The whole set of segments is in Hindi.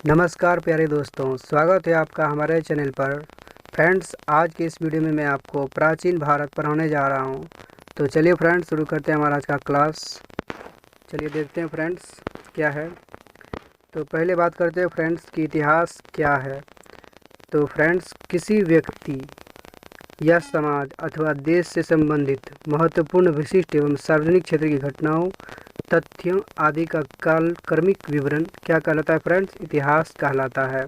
नमस्कार प्यारे दोस्तों, स्वागत है आपका हमारे चैनल पर। फ्रेंड्स, आज के इस वीडियो में मैं आपको प्राचीन भारत पढ़ाने जा रहा हूं। तो चलिए फ्रेंड्स, शुरू करते हैं हमारा आज का क्लास। चलिए देखते हैं फ्रेंड्स क्या है। तो पहले बात करते हैं फ्रेंड्स कि इतिहास क्या है। तो फ्रेंड्स, किसी व्यक्ति या समाज अथवा देश से संबंधित महत्वपूर्ण, विशिष्ट एवं सार्वजनिक क्षेत्र की घटनाओं, तथ्यों आदि का कालक्रमिक विवरण क्या कहलाता है फ्रेंड्स? इतिहास कहलाता है।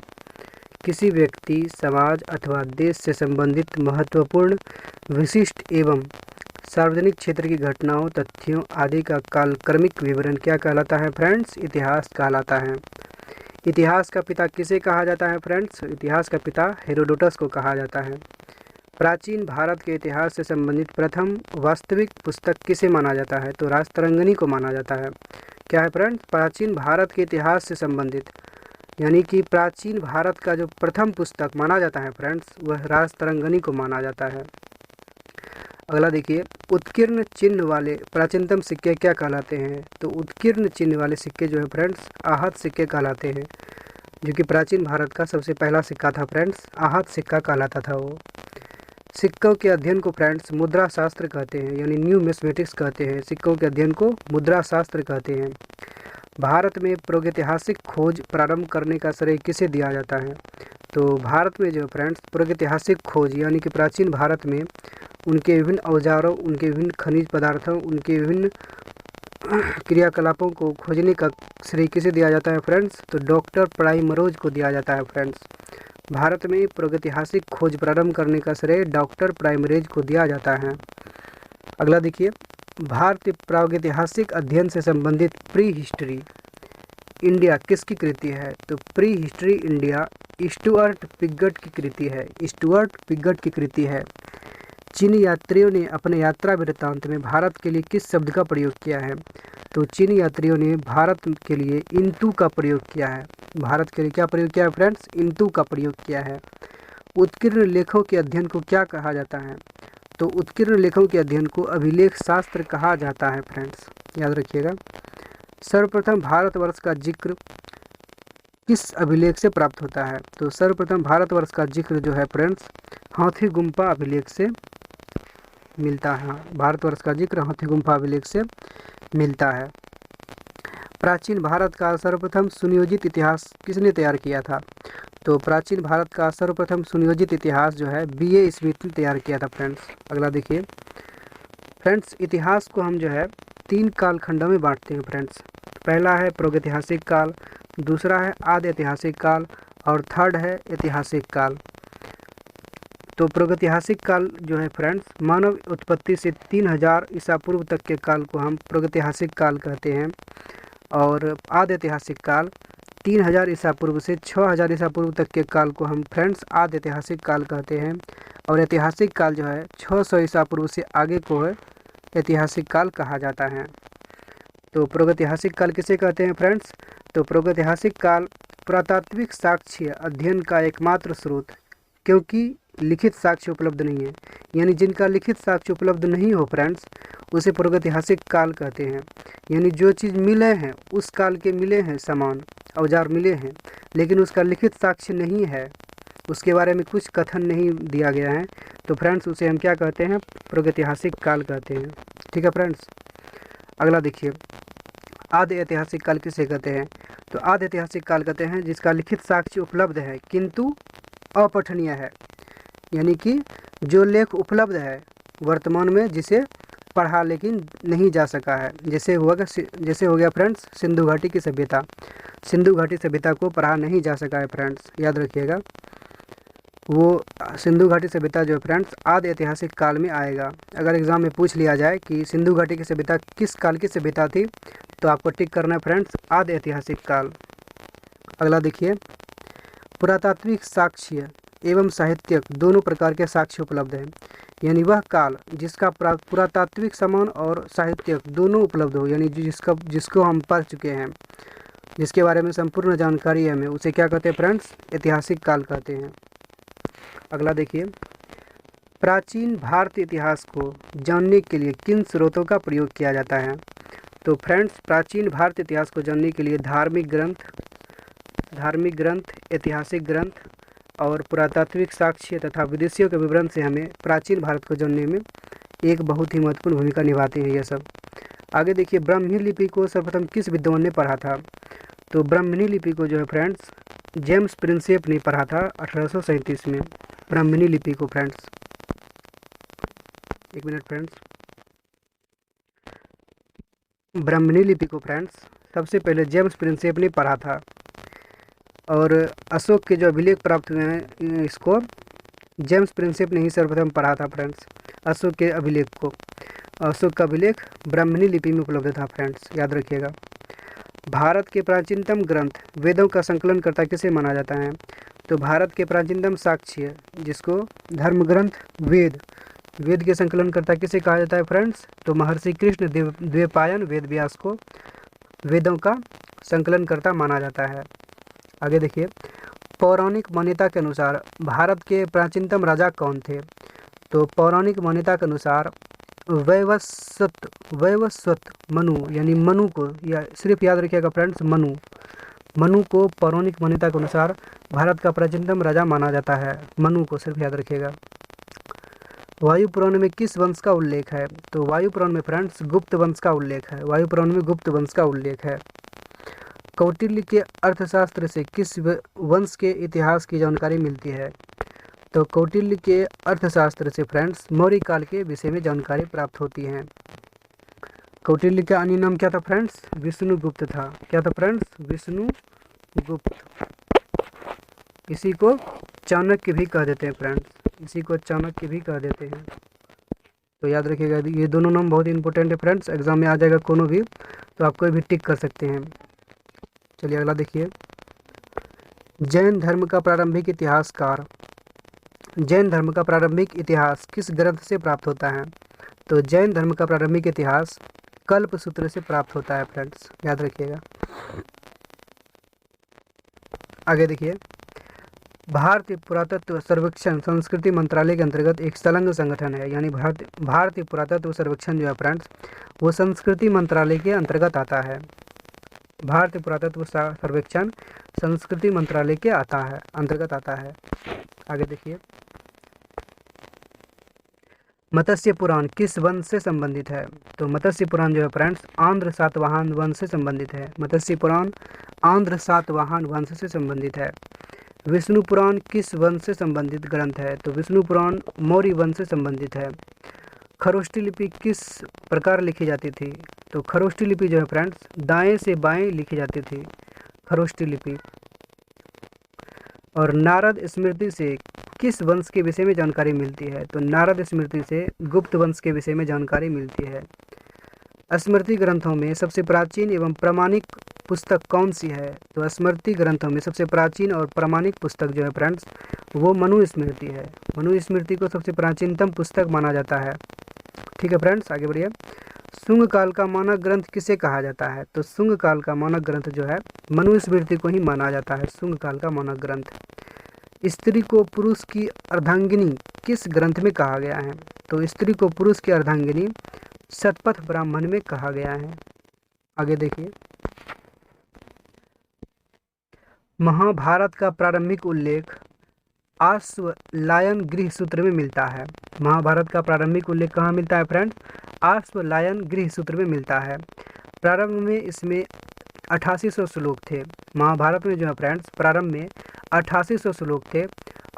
किसी व्यक्ति, समाज अथवा देश से संबंधित महत्वपूर्ण, विशिष्ट एवं सार्वजनिक क्षेत्र की घटनाओं, तथ्यों आदि का कालक्रमिक विवरण क्या कहलाता है फ्रेंड्स? इतिहास कहलाता है। इतिहास का पिता किसे कहा जाता है फ्रेंड्स? इतिहास का पिता हेरोडोटस को कहा जाता है। प्राचीन भारत के इतिहास से संबंधित प्रथम वास्तविक पुस्तक किसे माना जाता है? तो राजतरंगिणी को माना जाता है। क्या है फ्रेंड्स? प्राचीन भारत के इतिहास से संबंधित यानी कि प्राचीन भारत का जो प्रथम पुस्तक माना जाता है फ्रेंड्स, वह राजतरंगिणी को माना जाता है। अगला देखिए, उत्कीर्ण चिन्ह वाले प्राचीनतम सिक्के क्या कहलाते हैं? तो उत्कीर्ण चिन्ह वाले सिक्के जो है फ्रेंड्स, आहत सिक्के कहलाते हैं, जो कि प्राचीन भारत का सबसे पहला सिक्का था फ्रेंड्स। आहत सिक्का कहलाता था वो। सिक्कों के अध्ययन को फ्रेंड्स मुद्रा शास्त्र कहते हैं, यानी न्यूमिस्मेटिक्स कहते हैं। सिक्कों के अध्ययन को मुद्रा शास्त्र कहते हैं। भारत में प्रागैतिहासिक खोज प्रारंभ करने का श्रेय किसे दिया जाता है? तो भारत में जो फ्रेंड्स प्रागैतिहासिक खोज यानी कि प्राचीन भारत में उनके विभिन्न औजारों, उनके विभिन्न खनिज पदार्थों, उनके विभिन्न क्रियाकलापों को खोजने का श्रेय किसे दिया जाता है फ्रेंड्स? तो डॉक्टर प्राइमरोज को दिया जाता है फ्रेंड्स। भारत में प्रागैतिहासिक खोज प्रारंभ करने का श्रेय डॉक्टर प्राइमरेज को दिया जाता है। अगला देखिए, भारतीय प्रागैतिहासिक अध्ययन से संबंधित प्री हिस्ट्री इंडिया किसकी कृति है? तो pre history India Stuart Piggott की कृति है। स्टुअर्ट पिगट की कृति है। चीनी यात्रियों ने अपने यात्रा वृत्तांत में भारत के लिए किस शब्द का प्रयोग किया है? तो चीनी यात्रियों ने भारत के लिए इंतु का प्रयोग किया है। भारत के लिए क्या प्रयोग किया है फ्रेंड्स? इंतु का प्रयोग किया है। उत्कीर्ण लेखों के अध्ययन को क्या कहा जाता है? तो उत्कीर्ण लेखों के अध्ययन को अभिलेख शास्त्र कहा जाता है फ्रेंड्स, याद रखिएगा। सर्वप्रथम भारतवर्ष का जिक्र किस अभिलेख से प्राप्त होता है? तो सर्वप्रथम भारतवर्ष का जिक्र जो है फ्रेंड्स, हाथी गुम्फा अभिलेख से मिलता है। भारतवर्ष का जिक्र हाथी गुम्फा अभिलेख से मिलता है। प्राचीन भारत का सर्वप्रथम सुनियोजित इतिहास किसने तैयार किया था? तो प्राचीन भारत का सर्वप्रथम सुनियोजित इतिहास जो है B.A. स्मिथ ने तैयार किया था फ्रेंड्स। अगला देखिए फ्रेंड्स, इतिहास को हम जो है 3 कालखंडों में बांटते हैं फ्रेंड्स। पहला है प्रागैतिहासिक काल, दूसरा है आदि ऐतिहासिक काल और थर्ड है ऐतिहासिक काल। तो प्रागैतिहासिक काल जो है फ्रेंड्स, मानव उत्पत्ति से 3000 ईसा पूर्व तक के काल को हम प्रागैतिहासिक काल कहते हैं। और आदि ऐतिहासिक काल 3000 ईसा पूर्व से 6000 ईसा पूर्व तक के काल को हम फ्रेंड्स आदि ऐतिहासिक काल कहते हैं। और ऐतिहासिक काल जो है 600 ईसा पूर्व से आगे को है ऐतिहासिक काल कहा जाता है। तो प्रागैतिहासिक काल किसे कहते हैं फ्रेंड्स? तो प्रागैतिहासिक काल पुरातात्विक साक्ष्य अध्ययन का एकमात्र स्रोत, क्योंकि लिखित साक्ष्य उपलब्ध नहीं है, यानी जिनका लिखित साक्ष्य उपलब्ध नहीं हो फ्रेंड्स, उसे प्रागैतिहासिक काल कहते हैं। यानी जो चीज़ मिले हैं, उस काल के मिले हैं, सामान औजार मिले हैं, लेकिन उसका लिखित साक्ष्य नहीं है, उसके बारे में कुछ कथन नहीं दिया गया है, तो फ्रेंड्स उसे हम क्या कहते हैं? प्रागैतिहासिक काल कहते हैं। ठीक है फ्रेंड्स। अगला देखिए, आदि ऐतिहासिक काल किसे कहते हैं? तो आदि ऐतिहासिक काल कहते हैं जिसका लिखित साक्ष्य उपलब्ध है किंतु अपठनीय है, यानी कि जो लेख उपलब्ध है वर्तमान में, जिसे पढ़ा लेकिन नहीं जा सका है। जैसे हो गया फ्रेंड्स सिंधु घाटी की सभ्यता। सिंधु घाटी सभ्यता को पढ़ा नहीं जा सका है फ्रेंड्स, याद रखिएगा। वो सिंधु घाटी सभ्यता जो है फ्रेंड्स आदि ऐतिहासिक काल में आएगा। अगर एग्जाम में पूछ लिया जाए कि सिंधु घाटी की सभ्यता किस काल की सभ्यता थी, तो आपको टिक करना है फ्रेंड्स आदि ऐतिहासिक काल। अगला देखिए, पुरातात्विक साक्ष्य एवं साहित्यक दोनों प्रकार के साक्ष्य उपलब्ध हैं, यानी वह काल जिसका पुरातात्विक सामान और साहित्यक दोनों उपलब्ध हो, यानी जिसको हम पढ़ चुके हैं, जिसके बारे में संपूर्ण जानकारी है हमें, उसे क्या कहते हैं फ्रेंड्स? ऐतिहासिक काल कहते हैं। अगला देखिए, प्राचीन भारतीय इतिहास को जानने के लिए किन स्रोतों का प्रयोग किया जाता है? तो फ्रेंड्स प्राचीन भारतीय इतिहास को जानने के लिए धार्मिक ग्रंथ, धार्मिक ग्रंथ, ऐतिहासिक ग्रंथ और पुरातात्विक साक्ष्य तथा विदेशियों के विवरण से हमें प्राचीन भारत को जानने में एक बहुत ही महत्वपूर्ण भूमिका निभाती है ये सब। आगे देखिए, ब्राह्मी लिपि को सर्वप्रथम किस विद्वान ने पढ़ा था? तो ब्राह्मणी लिपि को जो है फ्रेंड्स जेम्स प्रिंसेप ने पढ़ा था 1837 में। ब्राह्मणी लिपि को फ्रेंड्स, एक मिनट फ्रेंड्स, ब्राह्मणी लिपि को फ्रेंड्स सबसे पहले जेम्स प्रिंसेप ने पढ़ा था। और अशोक के जो अभिलेख प्राप्त हुए हैं इसको जेम्स प्रिंसेप ने ही सर्वप्रथम पढ़ा था फ्रेंड्स। अशोक के अभिलेख को, अशोक का अभिलेख ब्राह्मणी लिपि में उपलब्ध था फ्रेंड्स, याद रखिएगा। भारत के प्राचीनतम ग्रंथ वेदों का संकलन करता किसे माना जाता है? तो भारत के प्राचीनतम साक्ष्य, जिसको धर्म ग्रंथ वेद के संकलन करता किसे कहा जाता है फ्रेंड्स? तो महर्षि कृष्ण द्वैपायन वेद व्यास को वेदों का संकलन करता माना जाता है। आगे देखिए, पौराणिक मान्यता के अनुसार भारत के प्राचीनतम राजा कौन थे? तो पौराणिक मान्यता के अनुसार वैवस्वत मनु, यानी मनु को, या सिर्फ याद रखिएगा फ्रेंड्स मनु को पौराणिक मान्यता के अनुसार भारत का प्राचीनतम राजा माना जाता है। मनु को सिर्फ याद रखिएगा। वायु पुराण में किस वंश का उल्लेख है? तो वायु पुराण में फ्रेंड्स गुप्त वंश का उल्लेख है। वायु पुराण में गुप्त वंश का उल्लेख है। कौटिल्य के अर्थशास्त्र से किस वंश के इतिहास की जानकारी मिलती है? तो कौटिल्य के अर्थशास्त्र से फ्रेंड्स मौर्य काल के विषय में जानकारी प्राप्त होती है। कौटिल्य का अन्य नाम क्या था फ्रेंड्स? विष्णुगुप्त था। क्या था फ्रेंड्स? विष्णुगुप्त। इसी को चाणक्य भी कह देते हैं फ्रेंड्स, इसी को चाणक्य भी कह देते हैं। तो याद रखिएगा, ये दोनों नाम बहुत इंपॉर्टेंट है फ्रेंड्स, एग्जाम में आ जाएगा कोनो भी, तो आप कोई भी टिक कर सकते हैं। चलिए अगला देखिए, जैन धर्म का प्रारंभिक इतिहासकार, जैन धर्म का प्रारंभिक इतिहास किस ग्रंथ से प्राप्त होता है? तो जैन धर्म का प्रारंभिक इतिहास कल्पसूत्र से प्राप्त होता है फ्रेंड्स, याद रखिएगा। आगे देखिए, भारतीय पुरातत्व सर्वेक्षण संस्कृति मंत्रालय के अंतर्गत एक संलग्न संगठन है, यानी भारतीय पुरातत्व सर्वेक्षण जो है फ्रेंड्स वो संस्कृति मंत्रालय के अंतर्गत आता है। भारतीय पुरातत्व सर्वेक्षण संस्कृति मंत्रालय के अंतर्गत आता है। आगे देखिए, मत्स्य पुराण किस वंश से संबंधित है? तो मत्स्य पुराण जो है फ्रेंड्स आंध्र सातवाहन वंश से संबंधित है। मत्स्य पुराण आंध्र सातवाहन वंश से संबंधित है। विष्णु पुराण किस वंश से संबंधित ग्रंथ है? तो विष्णु पुराण मौर्य वंश से संबंधित है। खरोष्ठी लिपि किस प्रकार लिखी जाती थी? तो खरोष्ठी लिपि जो है फ्रेंड्स दाएं से बाएं लिखी जाती थी, खरोष्ठी लिपि। और नारद स्मृति से किस वंश के विषय में जानकारी मिलती है? तो नारद स्मृति से गुप्त वंश के विषय में जानकारी मिलती है। स्मृति ग्रंथों में सबसे प्राचीन एवं प्रामाणिक पुस्तक कौन सी है? तो स्मृति ग्रंथों में सबसे प्राचीन और प्रामाणिक पुस्तक जो है फ्रेंड्स वो मनुस्मृति है। मनुस्मृति को सबसे प्राचीनतम पुस्तक माना जाता है। ठीक है फ्रेंड्स, आगे बढ़िए। शुंग काल का मानक ग्रंथ किसे कहा जाता है? तो शुंग काल का मानक ग्रंथ जो है मनुस्मृति को ही माना जाता है, शुंग काल का मानक ग्रंथ। स्त्री को पुरुष की अर्धांगिनी किस ग्रंथ में कहा गया है? तो स्त्री को पुरुष की अर्धांगिनी शतपथ ब्राह्मण में कहा गया है। आगे देखिए, महाभारत का प्रारंभिक उल्लेख आश्वलायन गृह सूत्र में मिलता है। महाभारत का प्रारंभिक उल्लेख कहाँ मिलता है फ्रेंड्स? आश्वलायन गृह सूत्र में मिलता है। प्रारंभ में इसमें 8800 श्लोक थे। महाभारत में जो है फ्रेंड्स प्रारंभ में 8800 श्लोक थे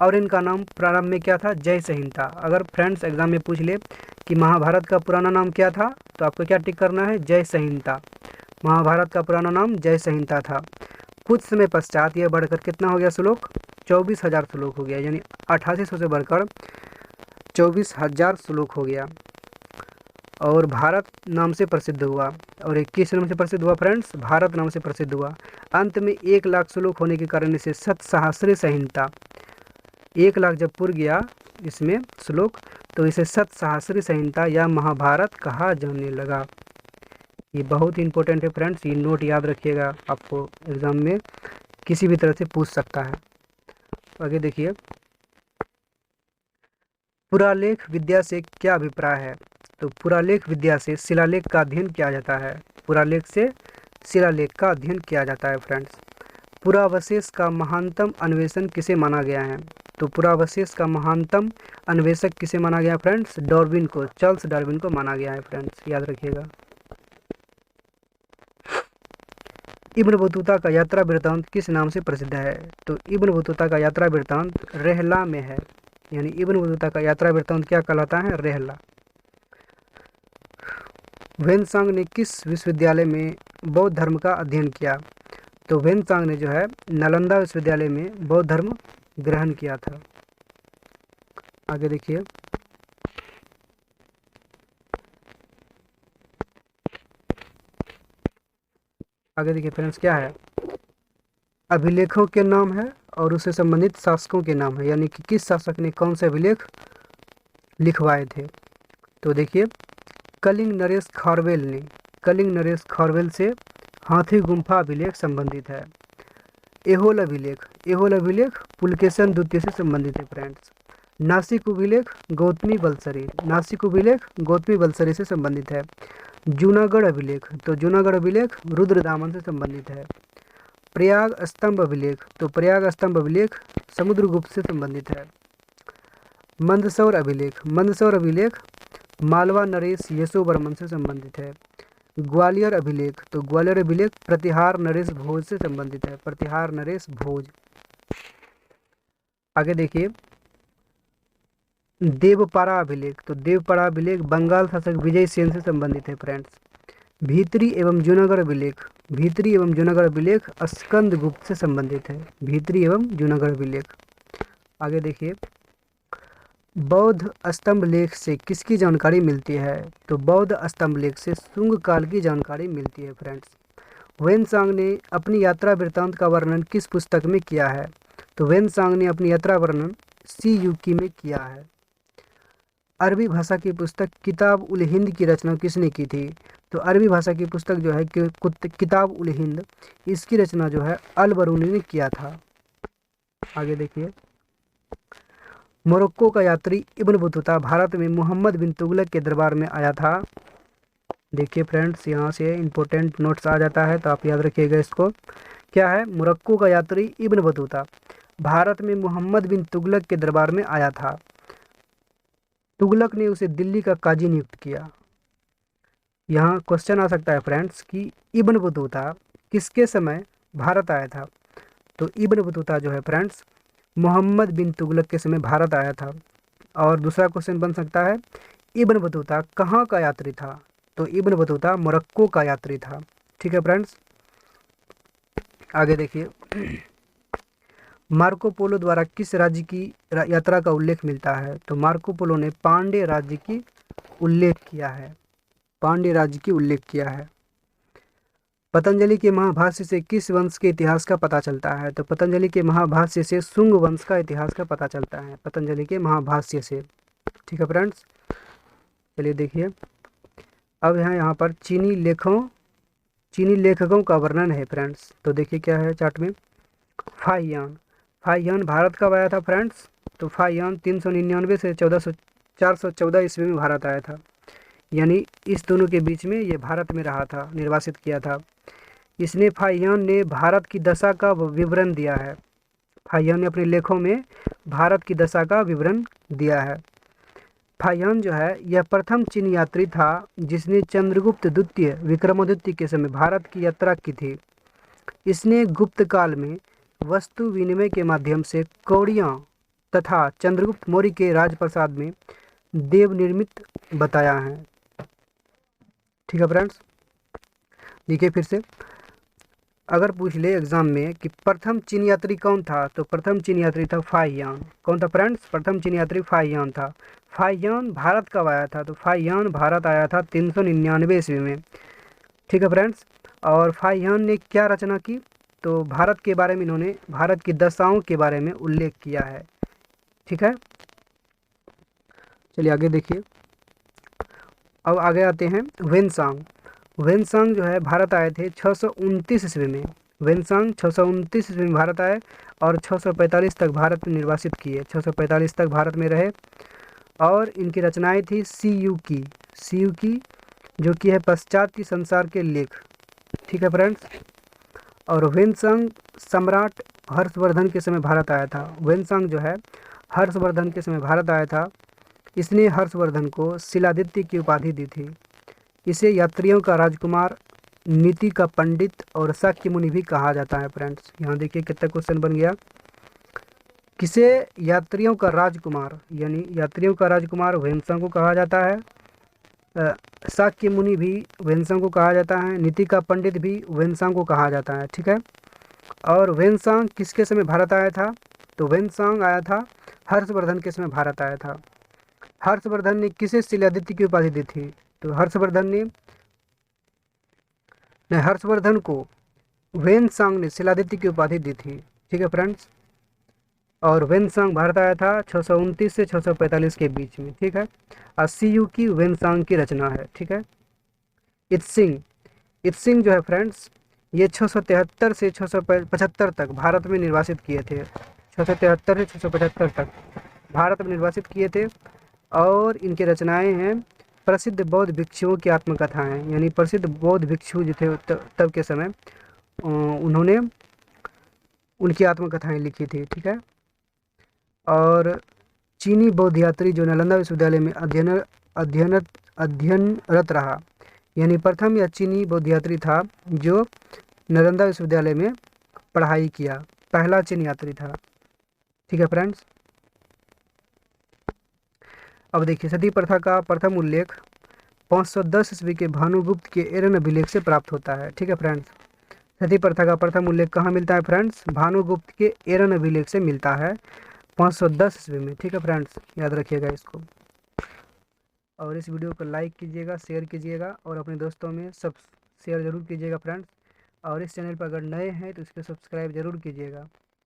और इनका नाम प्रारंभ में क्या था? जय संहिता। अगर फ्रेंड्स एग्जाम में पूछ ले कि महाभारत का पुराना नाम क्या था, तो आपको क्या टिक करना है? जय संहिता। महाभारत का पुराना नाम जय संहिता था। कुछ समय पश्चात यह बढ़कर कितना हो गया श्लोक? 24,000 श्लोक हो गया, यानी 8800 से बढ़कर 24,000 श्लोक हो गया और भारत नाम से प्रसिद्ध हुआ। और एक किस नाम से प्रसिद्ध हुआ फ्रेंड्स? भारत नाम से प्रसिद्ध हुआ। अंत में 1,00,000 श्लोक होने के कारण इसे सतसहस्री संहिता, 1,00,000 जब पुर गया इसमें श्लोक तो इसे सतसहस्री संहिता या महाभारत कहा जाने लगा। ये बहुत ही इंपॉर्टेंट है फ्रेंड्स, ये नोट याद रखिएगा, आपको एग्जाम में किसी भी तरह से पूछ सकता है। आगे देखिए, पुरालेख विद्या से क्या अभिप्राय है? तो पुरालेख विद्या से शिलालेख का अध्ययन किया जाता है। पुरालेख से शिलालेख का अध्ययन किया जाता है फ्रेंड्स। पुरावशेष का महानतम अन्वेषण किसे माना गया है? तो पुरावशेष का महानतम अन्वेषक किसे माना गया फ्रेंड्स? डार्विन को, चार्ल्स डार्विन को माना गया है फ्रेंड्स, याद रखिएगा। इब्न बतूता का यात्रा वृत्तांत किस नाम से प्रसिद्ध है? तो इब्न बतूता का यात्रा वृत्तांत रेहला में है, यानी इब्न बतूता का यात्रा वृत्तांत क्या कहलाता है? रेहला। ह्वेनसांग ने किस विश्वविद्यालय में बौद्ध धर्म का अध्ययन किया? तो ह्वेनसांग ने जो है नालंदा विश्वविद्यालय में बौद्ध धर्म ग्रहण किया था। आगे देखिए, फ्रेंड्स क्या है? अभिलेखों के नाम है और उससे संबंधित शासकों के नाम है, यानी कि किस शासक ने कौन से अभिलेख लिखवाए थे। तो देखिए, कलिंग नरेश खारवेल ने, कलिंग नरेश खारवेल से हाथी गुम्फा अभिलेख संबंधित है। एहोल अभिलेख, एहोल अभिलेख पुलकेशन द्वितीय से संबंधित है फ्रेंड्स। नासिक अभिलेख गौतमी बलसरी, नासिक अभिलेख गौतमी बलसरी से संबंधित है। जूनागढ़ अभिलेख, तो जूनागढ़ अभिलेख रुद्रदामन से संबंधित है। प्रयाग स्तंभ अभिलेख, तो प्रयाग स्तंभ अभिलेख समुद्रगुप्त से संबंधित है। मंदसौर अभिलेख, मंदसौर अभिलेख मालवा नरेश यशोवर्मन से संबंधित है। ग्वालियर अभिलेख, तो ग्वालियर अभिलेख प्रतिहार नरेश भोज से संबंधित है, प्रतिहार नरेश भोज। आगे देखिए, देवपारा अभिलेख, तो देवपारा अभिलेख बंगाल शासक विजय सेन से संबंधित है फ्रेंड्स। भीतरी एवं जूनागढ़ अभिलेख, भीतरी एवं जूनागढ़ अभिलेख स्कंद गुप्त से संबंधित है, भीतरी एवं जूनागढ़ अभिलेख। आगे देखिए, बौद्ध स्तंभ लेख से किसकी जानकारी मिलती है? तो बौद्ध स्तंभ लेख से शुंग काल की जानकारी मिलती है फ्रेंड्स। ह्वेनसांग ने अपनी यात्रा वृत्तांत का वर्णन किस पुस्तक में किया है? तो ह्वेनसांग ने अपनी यात्रा वर्णन सी युकी में किया है। अरबी भाषा की पुस्तक किताब उल हिंद की रचना किसने की थी? तो अरबी भाषा की पुस्तक जो है किताब उल हिंद, इसकी रचना जो है अल बरूनी ने किया था। आगे देखिए, मोरक्को का यात्री इब्न बतूता भारत में मोहम्मद बिन तुगलक के दरबार में आया था। देखिए फ्रेंड्स, यहाँ से इंपॉर्टेंट नोट्स आ जाता है, तो आप याद रखिएगा इसको। क्या है? मोरक्को का यात्री इब्न बतूता भारत में मोहम्मद बिन तुगलक के दरबार में आया था। तुगलक ने उसे दिल्ली का काजी नियुक्त किया। यहाँ क्वेश्चन आ सकता है फ्रेंड्स कि इब्न बतूता किसके समय भारत आया था? तो इब्न बतूता जो है फ्रेंड्स मोहम्मद बिन तुगलक के समय भारत आया था। और दूसरा क्वेश्चन बन सकता है, इब्न बतूता कहाँ का यात्री था? तो इब्न बतूता मोरक्को का यात्री था। ठीक है फ्रेंड्स, आगे देखिए, मार्को पोलो द्वारा किस राज्य की यात्रा का उल्लेख मिलता है? तो मार्को पोलो ने पांड्य राज्य की उल्लेख किया है, पांड्य राज्य की उल्लेख किया है। पतंजलि के महाभाष्य से किस वंश के इतिहास का पता चलता है? तो पतंजलि के महाभाष्य से शुंग वंश का इतिहास का पता चलता है, पतंजलि के महाभाष्य से। ठीक है फ्रेंड्स, चलिए देखिए, अब यहाँ पर चीनी लेखकों का वर्णन है फ्रेंड्स। तो देखिए क्या है चार्ट में, फाहियान, फाहियान भारत कब आया था फ्रेंड्स? तो फाहियान 399 से 414 ईस्वी में भारत आया था, यानी इस दोनों के बीच में ये भारत में रहा था, निर्वासित किया था। इसने फाहियान ने भारत की दशा का विवरण दिया है, फाहियान ने अपने लेखों में भारत की दशा का विवरण दिया है। फाहियान जो है यह प्रथम चीन यात्री था जिसने चंद्रगुप्त द्वितीय विक्रमादित्य के समय भारत की यात्रा की थी। इसने गुप्त काल में वस्तु विनिमय के माध्यम से कौड़ियाँ तथा चंद्रगुप्त मौर्य के राजप्रसाद में देव निर्मित बताया है। ठीक है फ्रेंड्स, देखिए फिर से, अगर पूछ ले एग्जाम में कि प्रथम चीन यात्री कौन था, तो प्रथम चीन यात्री था फाहियान। कौन था फ्रेंड्स? प्रथम चीन यात्री फाहियान था। फाहियान भारत कब आया था? तो फाहियान भारत आया था 399 ईस्वी में। ठीक है फ्रेंड्स, और फाहियान ने क्या रचना की? तो भारत के बारे में इन्होंने भारत की दशाओं के बारे में उल्लेख किया है। ठीक है, चलिए आगे देखिए, अब आगे आते हैं ह्वेनसांग। ह्वेनसांग जो है भारत आए थे 629 ईस्वी में। ह्वेनसांग 629 ईस्वी में भारत आए और 645 तक भारत में निर्वासित किए, 645 तक भारत में रहे। और इनकी रचनाएं थी सीयू की जो कि है पश्चात की संसार के लेख। ठीक है फ्रेंड्स, और वेनसांग सम्राट हर्षवर्धन के समय भारत आया था। वेनसांग जो है हर्षवर्धन के समय भारत आया था। इसने हर्षवर्धन को शिलादित्य की उपाधि दी थी। इसे यात्रियों का राजकुमार, नीति का पंडित और शाक्य मुनि भी कहा जाता है। फ्रेंड्स यहाँ देखिए कितना क्वेश्चन बन गया। किसे यात्रियों का राजकुमार, यानी यात्रियों का राजकुमार वेनसांग को कहा जाता है। शाक्य मुनि भी वेनसांग को कहा जाता है। नीति का पंडित भी वेनसांग को कहा जाता है। ठीक है। और वेनसांग किसके समय भारत आया था? तो वेनसांग आया था हर्षवर्धन के समय भारत आया था। हर्षवर्धन ने किसे शिलादित्य की उपाधि दी थी? तो हर्षवर्धन को वेनसांग ने शिलादित्य की उपाधि दी थी। ठीक है फ्रेंड्स। और वेनसांग भारत आया था 629 से 645 के बीच में। ठीक है। और सीयू की वेनसांग की रचना है। ठीक है। इत्सिंग जो है फ्रेंड्स, ये 673 से 675 तक भारत में निर्वासित किए थे। 673 से 675 तक भारत में निर्वासित किए थे। और इनकी रचनाएं हैं प्रसिद्ध बौद्ध भिक्षुओं की आत्मकथाएं, यानी प्रसिद्ध बौद्ध भिक्षु जो थे तब के समय उन्होंने उनकी आत्मकथाएं लिखी थी। ठीक है। और चीनी बौद्ध यात्री जो नालंदा विश्वविद्यालय में अध्ययनरत रहा, यानी प्रथम यह चीनी बौद्ध यात्री था जो नालंदा विश्वविद्यालय में पढ़ाई किया, पहला चीनी यात्री था। ठीक है फ्रेंड्स। अब देखिए सती प्रथा का प्रथम उल्लेख 510 ईस्वी के भानुगुप्त के एरन अभिलेख से प्राप्त होता है। ठीक है फ्रेंड्स। सती प्रथा का प्रथम उल्लेख कहाँ मिलता है फ्रेंड्स? भानुगुप्त के एरन अभिलेख से मिलता है 510 ईस्वी में। ठीक है फ्रेंड्स, याद रखिएगा इसको। और इस वीडियो को लाइक कीजिएगा, शेयर कीजिएगा और अपने दोस्तों में सब शेयर जरूर कीजिएगा फ्रेंड्स। और इस चैनल पर अगर नए हैं तो इसको सब्सक्राइब जरूर कीजिएगा।